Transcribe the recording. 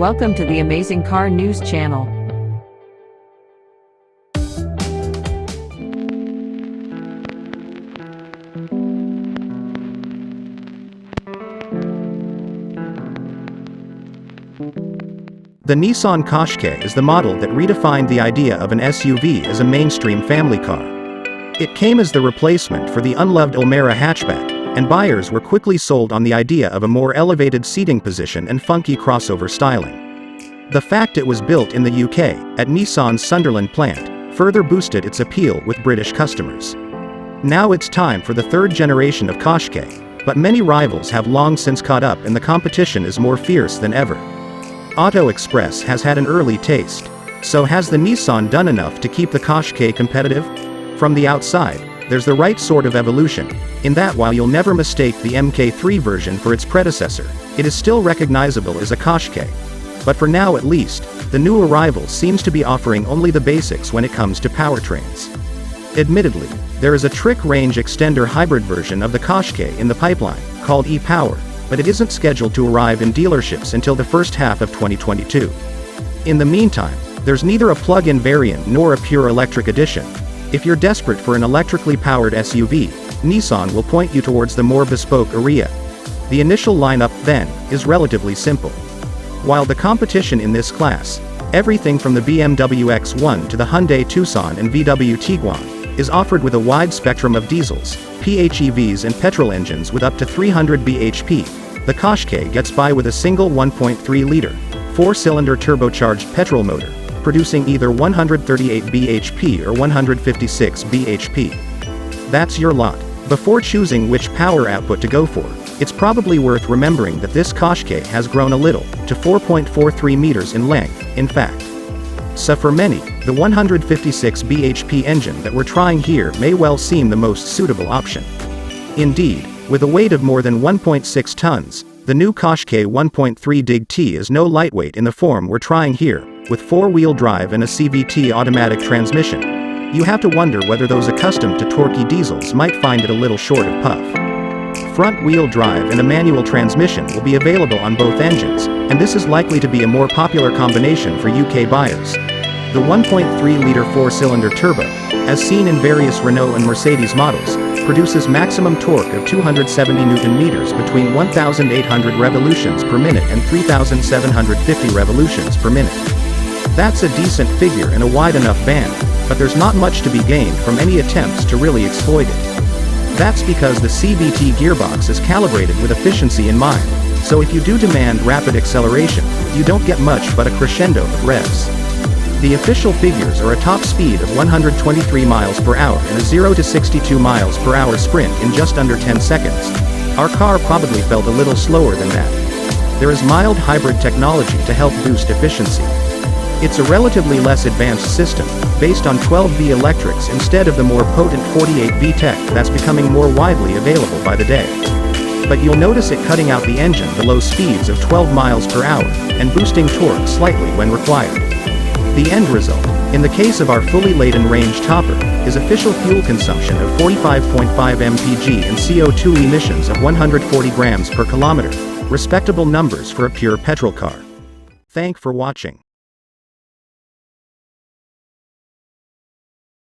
Welcome to the Amazing Car News Channel. The Nissan Qashqai is the model that redefined the idea of an SUV as a mainstream family car. It came as the replacement for the unloved Almera hatchback, and buyers were quickly sold on the idea of a more elevated seating position and funky crossover styling. The fact it was built in the UK, at Nissan's Sunderland plant, further boosted its appeal with British customers. Now it's time for the third generation of Qashqai, but many rivals have long since caught up and the competition is more fierce than ever. Auto Express has had an early taste. So has the Nissan done enough to keep the Qashqai competitive? From the outside, there's the right sort of evolution, in that while you'll never mistake the MK3 version for its predecessor, it is still recognizable as a Qashqai. But for now at least, the new arrival seems to be offering only the basics when it comes to powertrains. Admittedly, there is a trick range extender hybrid version of the Qashqai in the pipeline, called e-Power, but it isn't scheduled to arrive in dealerships until the first half of 2022. In the meantime, there's neither a plug-in variant nor a pure electric edition. If you're desperate for an electrically powered SUV, Nissan will point you towards the more bespoke Ariya. The initial lineup, then, is relatively simple. While the competition in this class, everything from the BMW X1 to the Hyundai Tucson and VW Tiguan, is offered with a wide spectrum of diesels, PHEVs and petrol engines with up to 300 bhp, the Qashqai gets by with a single 1.3-liter, 4-cylinder turbocharged petrol motor, producing either 138 bhp or 156 bhp. That's your lot. Before choosing which power output to go for, it's probably worth remembering that this Qashqai has grown a little, to 4.43 meters in length, in fact. So for many, the 156 bhp engine that we're trying here may well seem the most suitable option. Indeed, with a weight of more than 1.6 tons, the new Qashqai 1.3 DIG-T is no lightweight in the form we're trying here, with 4-wheel drive and a CVT automatic transmission. You have to wonder whether those accustomed to torquey diesels might find it a little short of puff. Front-wheel drive and a manual transmission will be available on both engines, and this is likely to be a more popular combination for UK buyers. The 1.3-liter 4-cylinder turbo, as seen in various Renault and Mercedes models, produces maximum torque of 270 Nm between 1,800 revolutions per minute and 3,750 revolutions per minute. That's a decent figure and a wide enough band, but there's not much to be gained from any attempts to really exploit it. That's because the CVT gearbox is calibrated with efficiency in mind, so if you do demand rapid acceleration, you don't get much but a crescendo of revs. The official figures are a top speed of 123 miles per hour and a 0 to 62 miles per hour sprint in just under 10 seconds. Our car probably felt a little slower than that. There is mild hybrid technology to help boost efficiency. It's a relatively less advanced system, based on 12V electrics instead of the more potent 48V tech that's becoming more widely available by the day. But you'll notice it cutting out the engine below speeds of 12 miles per hour, and boosting torque slightly when required. The end result, in the case of our fully laden range topper, is official fuel consumption of 45.5 mpg and CO2 emissions of 140 grams per kilometer, respectable numbers for a pure petrol car. Thanks for watching.